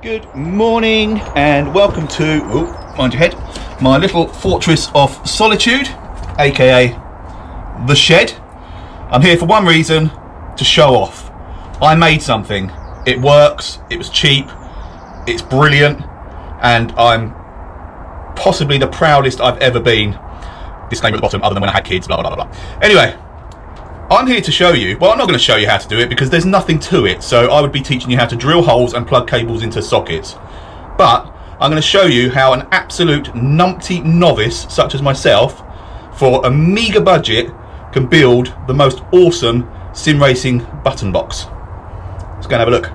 Good morning and welcome to, mind your head, my little fortress of solitude, aka the shed. I'm here for one reason, to show off. I made something, it works, it was cheap, it's brilliant, and I'm possibly the proudest I've ever been. Disclaimer at the bottom, other than when I had kids, blah blah blah blah. Anyway, I'm here to show you, well, I'm not going to show you how to do it because there's nothing to it, so I would be teaching you how to drill holes and plug cables into sockets. But I'm going to show you how an absolute numpty novice such as myself, for a meagre budget, can build the most awesome sim racing button box. Let's go and have a look.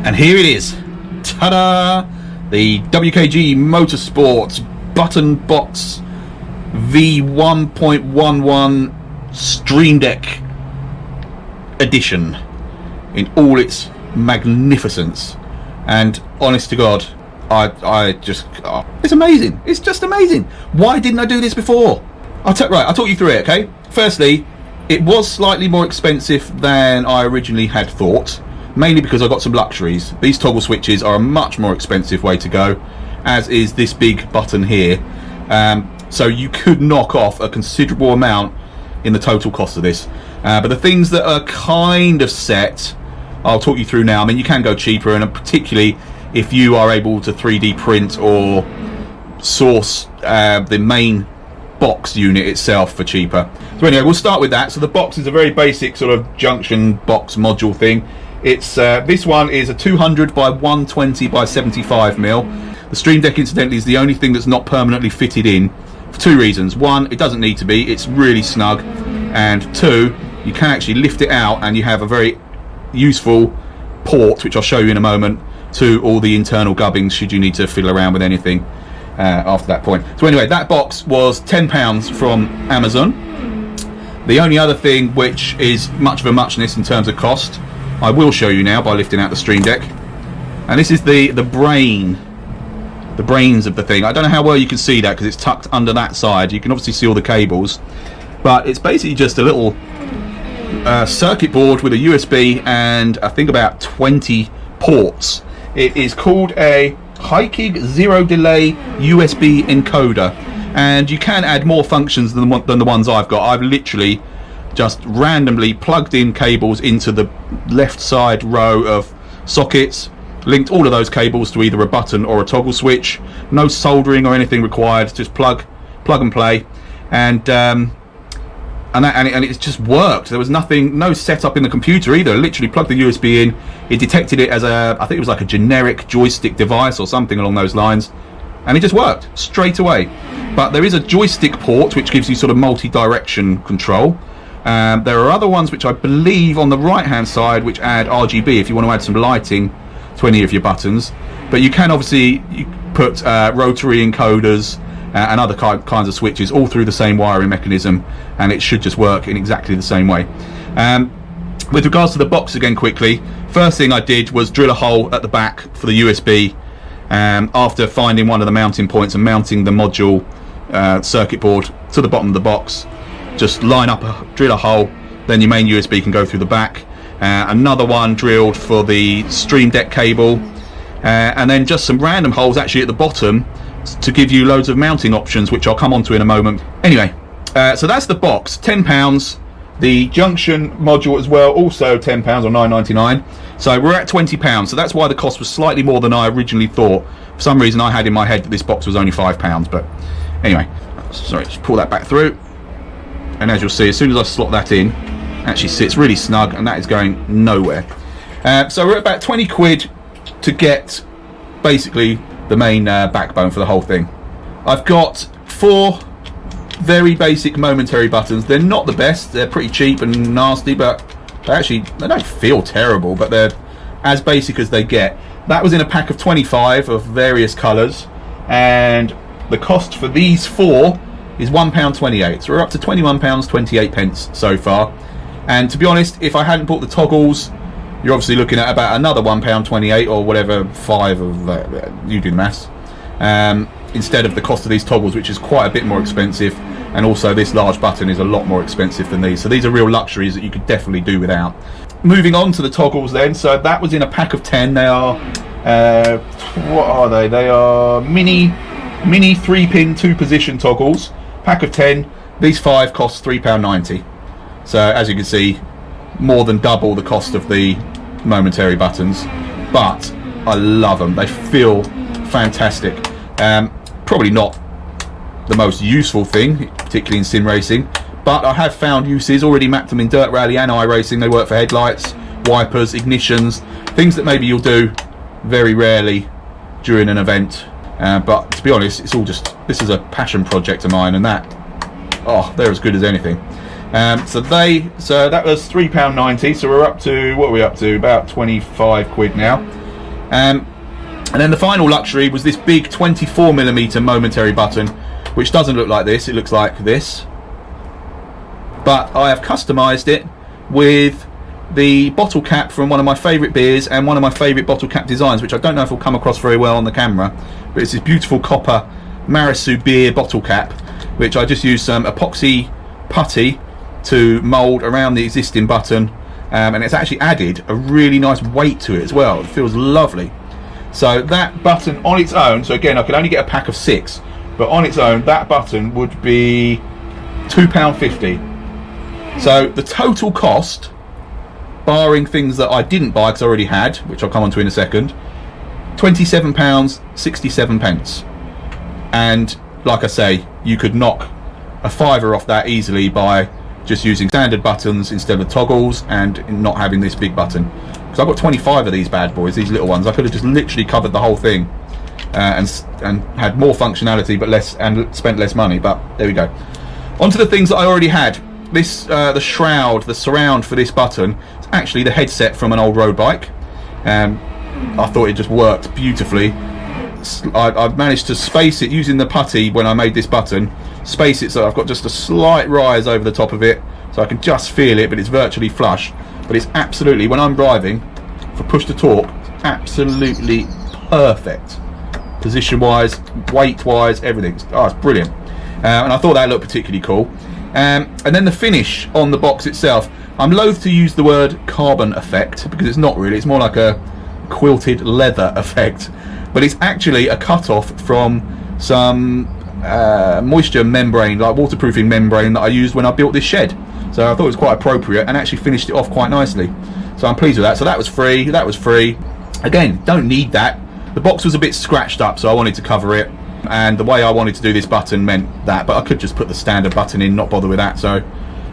And here it is. Ta-da! The WKG Motorsport button box V1.11 Stream Deck edition in all its magnificence. And honest to God, I just it's amazing. It's just amazing. Why didn't I do this before? I'll talk you through it. Okay, firstly, it was slightly more expensive than I originally had thought, mainly because I got some luxuries. These toggle switches are a much more expensive way to go, as is this big button here. So you could knock off a considerable amount in the total cost of this, but the things that are kind of set, I'll talk you through now. I mean, you can go cheaper, and particularly if you are able to 3D print or source the main box unit itself for cheaper. So anyway, we'll start with that. So the box is a very basic sort of junction box module thing. It's this one is a 200 by 120 by 75 mil. The Stream Deck, incidentally, is the only thing that's not permanently fitted in, for two reasons. One, it doesn't need to be, it's really snug, and two, you can actually lift it out and you have a very useful port, which I'll show you in a moment, to all the internal gubbins should you need to fiddle around with anything after that point. So anyway, that box was £10 from Amazon. The only other thing which is much of a muchness in terms of cost, I will show you now by lifting out the Stream Deck, and this is the brains of the thing. I don't know how well you can see that because it's tucked under that side. You can obviously see all the cables, but it's basically just a little circuit board with a USB and I think about 20 ports. It is called a HiKig zero delay USB encoder, and you can add more functions than the ones I've got. I've literally just randomly plugged in cables into the left side row of sockets, linked all of those cables to either a button or a toggle switch. No soldering or anything required, just plug and play, and it just worked. There was no setup in the computer either. I literally plugged the USB in, it detected it as I think it was like a generic joystick device or something along those lines, and it just worked straight away. But there is a joystick port which gives you sort of multi-direction control. There are other ones which I believe on the right hand side which add RGB if you want to add some lighting to any of your buttons, but you can obviously put rotary encoders and other kinds of switches all through the same wiring mechanism, and it should just work in exactly the same way. With regards to the box again, quickly, first thing I did was drill a hole at the back for the USB after finding one of the mounting points and mounting the module circuit board to the bottom of the box. Just drill a hole, then your main USB can go through the back. Another one drilled for the Stream Deck cable, and then just some random holes actually at the bottom to give you loads of mounting options, which I'll come on to in a moment. Anyway, so that's the box, £10. The junction module as well, also £10 or £9.99. So we're at £20. So that's why the cost was slightly more than I originally thought. For some reason I had in my head that this box was only £5, but anyway, sorry, just pull that back through, and as you'll see, as soon as I slot that in, actually sits really snug, and that is going nowhere. So we're at about 20 quid to get basically the main backbone for the whole thing. I've got 4 very basic momentary buttons. They're not the best, they're pretty cheap and nasty, but they don't feel terrible, but they're as basic as they get. That was in a pack of 25 of various colours, and the cost for these 4 is £1.28. So we're up to £21.28 so far. And to be honest, if I hadn't bought the toggles, you're obviously looking at about another £1.28 or whatever, 5 of you do the maths, instead of the cost of these toggles, which is quite a bit more expensive. And also this large button is a lot more expensive than these, so these are real luxuries that you could definitely do without. Moving on to the toggles then, so that was in a pack of 10. They are What are they? They are mini 3-pin 2-position toggles, pack of 10. These 5 cost £3.90. So as you can see, more than double the cost of the momentary buttons, but I love them. They feel fantastic. Probably not the most useful thing, particularly in sim racing, but I have found uses, already mapped them in dirt rally and iRacing. They work for headlights, wipers, ignitions, things that maybe you'll do very rarely during an event. But to be honest, it's all just, this is a passion project of mine, and that, oh, they're as good as anything. So that was £3.90. So we're up to, what are we up to? About 25 quid now. And then the final luxury was this big 24mm momentary button, which doesn't look like this. It looks like this. But I have customised it with the bottle cap from one of my favourite beers and one of my favourite bottle cap designs, which I don't know if will come across very well on the camera, but it's this beautiful copper Marisu beer bottle cap, which I just used some epoxy putty to mould around the existing button, and it's actually added a really nice weight to it as well. It feels lovely. So that button on its own, so again I could only get a pack of 6, but on its own that button would be £2.50. So the total cost, barring things that I didn't buy because I already had, which I'll come on to in a second, £27.67. And like I say, you could knock a £5 off that easily by just using standard buttons instead of toggles and not having this big button. Because I've got 25 of these bad boys, these little ones. I could have just literally covered the whole thing and had more functionality but less, and spent less money. But there we go. On to the things that I already had. This the shroud, the surround for this button, is actually the headset from an old road bike. I thought it just worked beautifully. I've managed to space it using the putty when I made this button, space it so I've got just a slight rise over the top of it, so I can just feel it, but it's virtually flush. But it's absolutely, when I'm driving, for push to talk, absolutely perfect. Position wise, weight wise, everything. Oh, it's brilliant. And I thought that looked particularly cool. And then the finish on the box itself, I'm loath to use the word carbon effect because it's not really, it's more like a quilted leather effect. But it's actually a cut-off from some moisture membrane, like waterproofing membrane that I used when I built this shed. So I thought it was quite appropriate and actually finished it off quite nicely. So I'm pleased with that. So that was free, that was free. Again, don't need that. The box was a bit scratched up, so I wanted to cover it. And the way I wanted to do this button meant that, but I could just put the standard button in, not bother with that. So,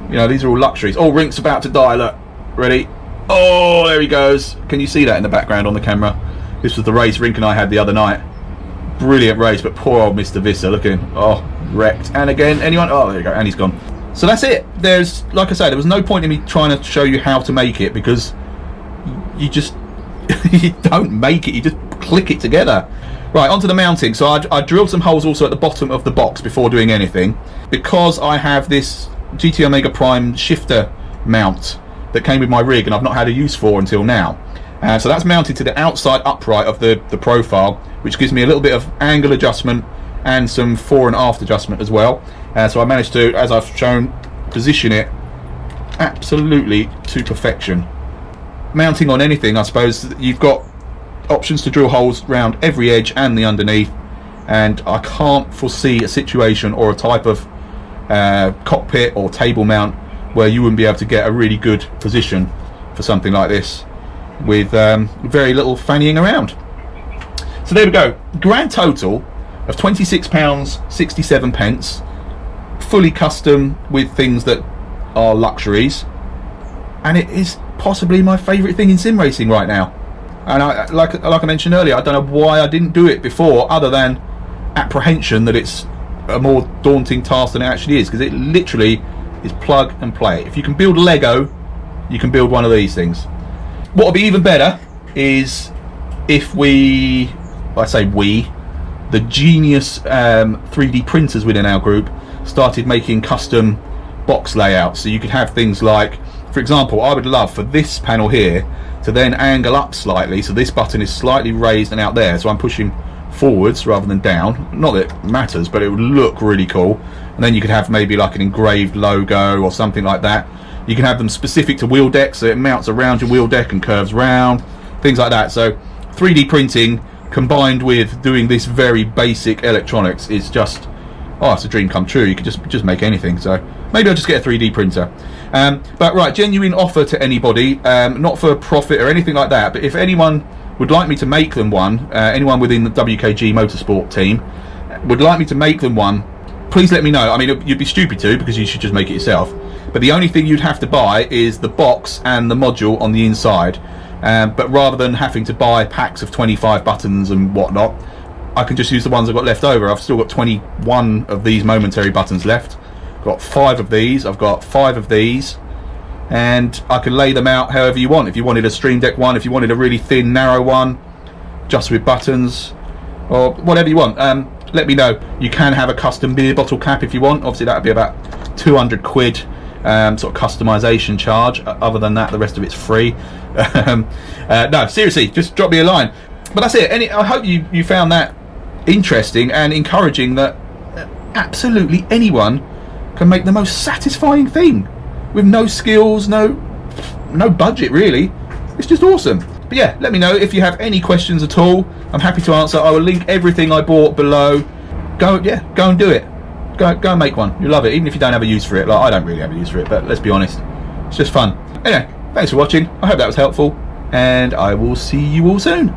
you know, these are all luxuries. Oh, Rink's about to die, look. Ready? Oh, there he goes. Can you see that in the background on the camera? This was the race Rink and I had the other night. Brilliant race, but poor old Mr. Visser, look at him. Oh, wrecked. And again, anyone? Oh, there you go, and he's gone. So that's it. There's, like I say, there was no point in me trying to show you how to make it, because you just, you don't make it, you just click it together. Right, onto the mounting. So I drilled some holes also at the bottom of the box before doing anything, because I have this GT Omega Prime shifter mount that came with my rig and I've not had a use for until now. So that's mounted to the outside upright of the profile, which gives me a little bit of angle adjustment and some fore and aft adjustment as well. So I managed to, as I've shown, position it absolutely to perfection. Mounting on anything, I suppose, you've got options to drill holes around every edge and the underneath, and I can't foresee a situation or a type of cockpit or table mount where you wouldn't be able to get a really good position for something like this with very little fannying around. So there we go, grand total of £26.67, fully custom with things that are luxuries, and it is possibly my favourite thing in sim racing right now. And like I mentioned earlier, I don't know why I didn't do it before, other than apprehension that it's a more daunting task than it actually is, because it literally is plug and play. If you can build Lego, you can build one of these things. What would be even better is if the genius 3D printers within our group started making custom box layouts. So you could have things like, for example, I would love for this panel here to then angle up slightly, so this button is slightly raised and out there, so I'm pushing forwards rather than down. Not that it matters, but it would look really cool. And then you could have maybe like an engraved logo or something like that. You can have them specific to wheel deck, so it mounts around your wheel deck and curves round, things like that. So 3D printing combined with doing this very basic electronics is just, oh, it's a dream come true. You could just make anything. So maybe I'll just get a 3D printer. But right, genuine offer to anybody, not for profit or anything like that, but if anyone would like me to make them one, anyone within the WKG Motorsport team would like me to make them one, please let me know. I mean, you'd be stupid to, because you should just make it yourself. But the only thing you'd have to buy is the box and the module on the inside. But rather than having to buy packs of 25 buttons and whatnot, I can just use the ones I've got left over. I've still got 21 of these momentary buttons left. I've got 5 of these, I've got 5 of these, and I can lay them out however you want. If you wanted a Stream Deck one, if you wanted a really thin, narrow one, just with buttons, or whatever you want, let me know. You can have a custom beer bottle cap if you want. Obviously that would be about 200 quid, sort of customization charge. Other than that, the rest of it's free. No, seriously, just drop me a line. But that's it. I hope you found that interesting and encouraging, that absolutely anyone can make the most satisfying thing with no skills, no budget really. It's just awesome. But yeah, let me know if you have any questions at all. I'm happy to answer. I will link everything I bought below. Go and do it. Go and make one. You'll love it, even if you don't have a use for it. Like, I don't really have a use for it, but let's be honest, it's just fun. Anyway, thanks for watching. I hope that was helpful, and I will see you all soon.